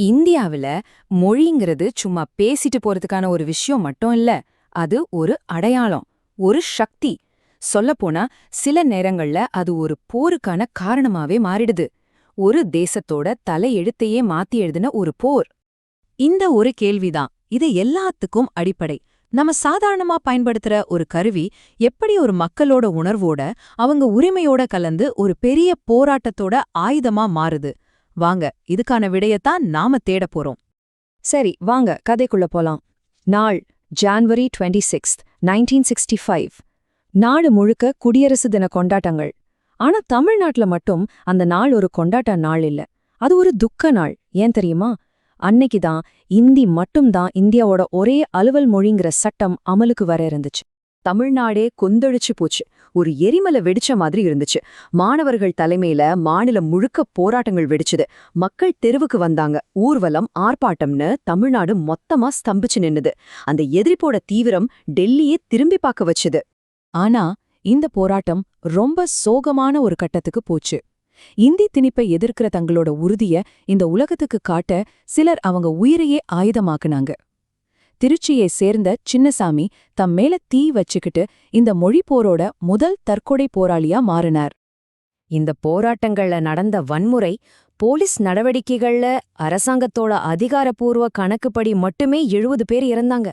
இந்தியாவுல மொழிங்கிறது சும்மா பேசிட்டு போறதுக்கான ஒரு விஷயம் மட்டும் இல்ல. அது ஒரு அடையாளம், ஒரு சக்தி. சொல்லப்போனா சில நேரங்கள்ல அது ஒரு போருக்கான காரணமாவே மாறிடுது. ஒரு தேசத்தோட தலையெழுத்தையே மாத்தி எழுதின ஒரு போர். இந்த ஒரு கேள்விதான் இது எல்லாத்துக்கும் அடிப்படை. நம்ம சாதாரணமா பயன்படுத்துற ஒரு கருவி எப்படி ஒரு மக்களோட உணர்வோட, அவங்க உரிமையோட கலந்து ஒரு பெரிய போராட்டத்தோட ஆயுதமா மாறுது? வாங்க, இதுக்கான விடையத்தான் நாம தேடப் போறோம். சரி, வாங்க கதைக்குள்ள போலாம். நாள் ஜான்வரி 26, 1965. நாடு முழுக்க குடியரசு தின கொண்டாட்டங்கள். ஆனா தமிழ்நாட்டுல மட்டும் அந்த நாள் ஒரு கொண்டாட்ட நாள் இல்ல. அது ஒரு துக்க நாள். ஏன் தெரியுமா? அன்னைக்குதான் இந்தி மட்டும்தான் இந்தியாவோட ஒரே அலுவல் மொழிங்கிற சட்டம் அமலுக்கு வர இருந்துச்சு. தமிழ்நாடே கொந்தளிச்சு போச்சு. ஒரு எரிமலை வெடிச்ச மாதிரி இருந்துச்சு. மாணவர்கள் தலைமையில மாநிலம் முழுக்க போராட்டங்கள் வெடிச்சுது. மக்கள் தெருவுக்கு வந்தாங்க. ஊர்வலம், ஆர்ப்பாட்டம்னு தமிழ்நாடு மொத்தமா ஸ்தம்பிச்சு நின்னுது. அந்த எதிரிப்போட தீவிரம் டெல்லியே திரும்பி பார்க்க வச்சுது. ஆனா இந்த போராட்டம் ரொம்ப சோகமான ஒரு கட்டத்துக்கு போச்சு. இந்தி திணிப்பை எதிர்க்கிற தங்களோட உறுதிய இந்த உலகத்துக்கு காட்ட சிலர் அவங்க உயிரையே ஆயுதமாக்குனாங்க. திருச்சியை சேர்ந்த சின்னசாமி தம் மேல தீ வச்சுக்கிட்டு இந்த மொழிப்போரோட முதல் தற்கொலை போராளியா மாறினார். இந்த போராட்டங்கள்ல நடந்த வன்முறை, போலீஸ் நடவடிக்கைகள்ல அரசாங்கத்தோட அதிகாரப்பூர்வ கணக்குப்படி மட்டுமே 70 பேர் இறந்தாங்க.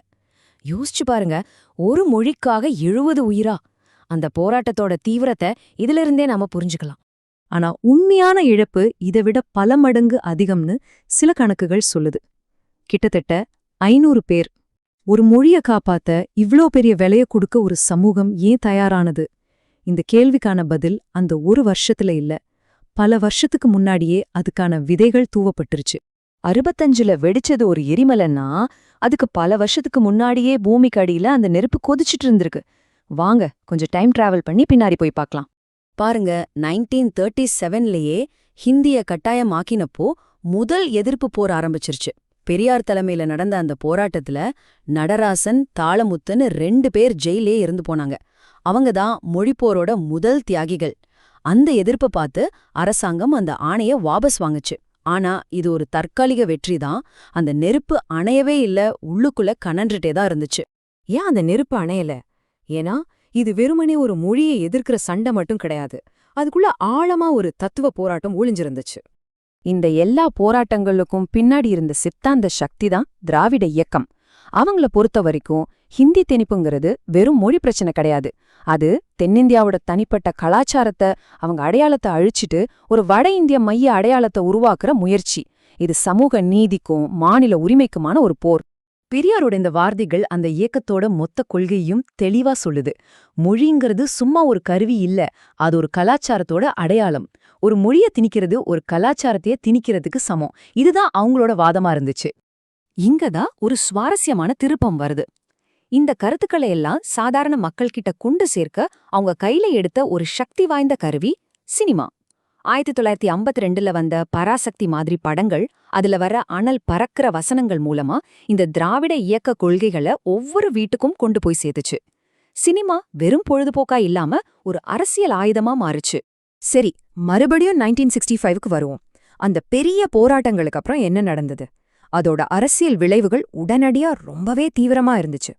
யோசிச்சு பாருங்க, ஒரு மொழிக்காக 70 உயிரா? அந்த போராட்டத்தோட தீவிரத்தை இதிலிருந்தே நாம புரிஞ்சுக்கலாம். ஆனா உண்மையான இழப்பு இதை விட பல மடங்கு அதிகம்னு சில கணக்குகள் சொல்லுது. கிட்டத்தட்ட 500 பேர். ஒரு மொழிய காப்பாத்த இவ்ளோ பெரிய விலைய கொடுக்க ஒரு சமூகம் ஏன் தயாரானது? இந்த கேள்விக்கான பதில் அந்த ஒரு வருஷத்துல இல்ல, பல வருஷத்துக்கு முன்னாடியே அதுக்கான விதைகள் தூவப்பட்டுருச்சு. 65ல வெடிச்சது ஒரு எரிமலைன்னா அதுக்கு பல வருஷத்துக்கு முன்னாடியே பூமிக்கு அடியில அந்த நெருப்பு கொதிச்சிட்டு இருந்திருக்கு. வாங்க கொஞ்சம் டைம் டிராவல் பண்ணி பின்னாடி போய் பார்க்கலாம். பாருங்க, 1937லயே ஹிந்திய கட்டாயமாக்கினப்போ முதல் எதிர்ப்பு போர் ஆரம்பிச்சிருச்சு. பெரியார் தலைமையில நடந்த அந்த போராட்டத்துல நடராசன், தாளமுத்துன்னு 2 பேர் ஜெயிலே இருந்து போனாங்க. அவங்கதான் மொழிப்போரோட முதல் தியாகிகள். அந்த எதிர்ப்பை பார்த்து அரசாங்கம் அந்த ஆணைய வாபஸ் வாங்குச்சு. ஆனா இது ஒரு தற்காலிக வெற்றிதான். அந்த நெருப்பு அணையவே இல்ல, உள்ளுக்குள்ள கனன்றுட்டே தான் இருந்துச்சு. ஏன் அந்த நெருப்பு அணையல? ஏன்னா இது வெறுமனே ஒரு மொழியை எதிர்க்கிற சண்டை மட்டும் கிடையாது. அதுக்குள்ள ஆழமா ஒரு தத்துவ போராட்டம் ஒளிஞ்சிருந்துச்சு. இந்த எல்லா போராட்டங்களுக்கும் பின்னாடி இருந்த சித்தாந்த சக்தி தான் திராவிட இயக்கம். அவங்கள பொறுத்த வரைக்கும் ஹிந்தி திணிப்புங்கிறது வெறும் மொழி பிரச்சனை கிடையாது. அது தென்னிந்தியாவோட தனிப்பட்ட கலாச்சாரத்தை, அவங்க அடையாளத்தை அழிச்சிட்டு ஒரு வட இந்திய மைய அடையாளத்தை உருவாக்குற முயற்சி. இது சமூக நீதிக்கும் மாநில உரிமைக்குமான ஒரு போர். பெரியாரோட இந்த வார்த்தைகள் அந்த இயக்கத்தோட மொத்த கொள்கையும் தெளிவா சொல்லுது. மொழிங்கிறது சும்மா ஒரு கருவி இல்ல, அது ஒரு கலாச்சாரத்தோட அடையாளம். ஒரு மொழிய திணிக்கிறது ஒரு கலாச்சாரத்தையே திணிக்கிறதுக்கு சமம். இதுதான் அவங்களோட வாதமா இருந்துச்சு. இங்கதான் ஒரு சுவாரஸ்யமான திருப்பம் வருது. இந்த கருத்துக்களை எல்லாம் சாதாரண மக்கள் கிட்ட கொண்டு சேர்க்க அவங்க கையில எடுத்த ஒரு சக்தி வாய்ந்த கருவி சினிமா. 1952ல வந்த பராசக்தி மாதிரி படங்கள், அதுல வர அனல் பறக்கிற வசனங்கள் மூலமா இந்த திராவிட இயக்க கொள்கைகளை ஒவ்வொரு வீட்டுக்கும் கொண்டு போய் சேர்த்துச்சு. சினிமா வெறும் பொழுதுபோக்கா இல்லாம ஒரு அரசியல் ஆயுதமா மாறுச்சு. சரி, மறுபடியும் 1965க்கு வருவோம். அந்த பெரிய போராட்டங்களுக்கு அப்புறம் என்ன நடந்தது? அதோட அரசியல் விளைவுகள் உடனடியா ரொம்பவே தீவிரமா இருந்துச்சு.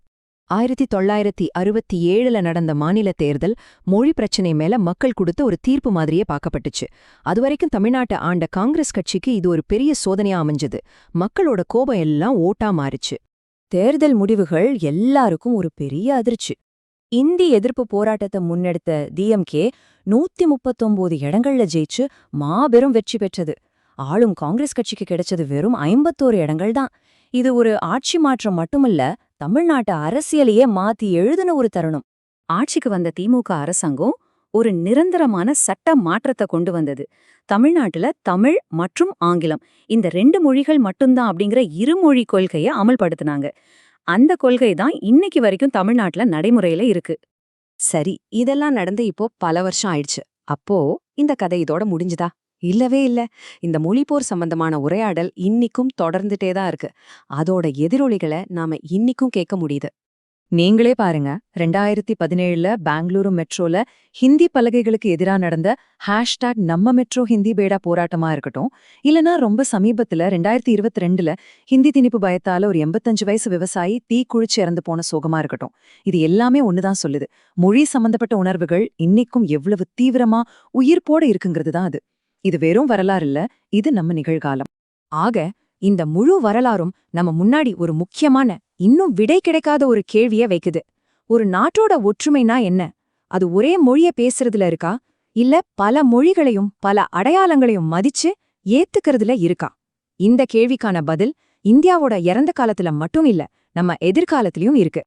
1967ல நடந்த மாநில தேர்தல் மொழி பிரச்சனை மேல மக்கள் கொடுத்த ஒரு தீர்ப்பு மாதிரியே பார்க்கப்பட்டுச்சு. அதுவரைக்கும் தமிழ்நாட்டை ஆண்ட காங்கிரஸ் கட்சிக்கு இது ஒரு பெரிய சோதனையா அமைஞ்சது. மக்களோட கோபம் எல்லாம் ஓட்டா மாறிச்சு. தேர்தல் முடிவுகள் எல்லாருக்கும் ஒரு பெரிய அதிர்ச்சி. இந்தி எதிர்ப்பு போராட்டத்தை முன்னெடுத்த டிஎம்கே 139 இடங்கள்ல ஜெயிச்சு மாபெரும் வெற்றி பெற்றது. ஆளும் காங்கிரஸ் கட்சிக்கு கிடைச்சது வெறும் 51 இடங்கள் தான். இது ஒரு ஆட்சி மாற்றம் மட்டுமல்ல, தமிழ்நாட்டு அரசியலையே மாத்தி எழுதின ஒரு தருணம். ஆட்சிக்கு வந்த திமுக அரசாங்கம் ஒரு நிரந்தரமான சட்ட மாற்றத்தை கொண்டு வந்தது. தமிழ்நாட்டுல தமிழ் மற்றும் ஆங்கிலம் இந்த 2 மொழிகள் மட்டும்தான் அப்படிங்கிற இருமொழி கொள்கையை அமல்படுத்தினாங்க. அந்த கொள்கை தான் இன்னைக்கு வரைக்கும் தமிழ்நாட்டுல நடைமுறையில இருக்கு. சரி, இதெல்லாம் நடந்து இப்போ பல வருஷம் ஆயிடுச்சு. அப்போ இந்த கதை இதோட முடிஞ்சுதா? இல்லவே இல்ல. இந்த மொழிப்போர் சம்பந்தமான உரையாடல் இன்னிக்கும் தொடர்ந்துட்டே தான் இருக்கு. அதோட எதிரொலிகளை நாம இன்னிக்கும் கேட்க முடியுது. நீங்களே பாருங்க 2017ல பெங்களூரு மெட்ரோல ஹிந்தி பலகைகளுக்கு எதிரா நடந்த நம்ம மெட்ரோ ஹிந்தி பேடா போராட்டமா இருக்கட்டும், இல்லனா ரொம்ப சமீபத்துல 2022ல ஹிந்தி திணிப்பு பயத்தால ஒரு 85 வயசு விவசாயி தீ குளிச்சு இறந்து போன சோகமா இருக்கட்டும், இது எல்லாமே ஒண்ணுதான் சொல்லுது. மொழி சம்பந்தப்பட்ட உணர்வுகள் இன்னைக்கும் எவ்வளவு தீவிரமா உயிர்ப்போட இருக்குங்கிறது தான் அது. இது வெறும் வரலாறு இல்ல, இது நம்ம நிகழ்காலம். ஆக இந்த முழு வரலாறும் நம்ம முன்னாடி ஒரு முக்கியமான, இன்னும் விடை கிடைக்காத ஒரு கேள்விய வைக்குது. ஒரு நாட்டோட ஒற்றுமைனா என்ன? அது ஒரே மொழிய பேசுறதுல இருக்கா? இல்ல பல மொழிகளையும் பல அடையாளங்களையும் மதிச்சு ஏத்துக்கிறதுல இருக்கா? இந்த கேள்விக்கான பதில் இந்தியாவோட இறந்த காலத்துல மட்டும் இல்ல, நம்ம எதிர்காலத்திலயும் இருக்கு.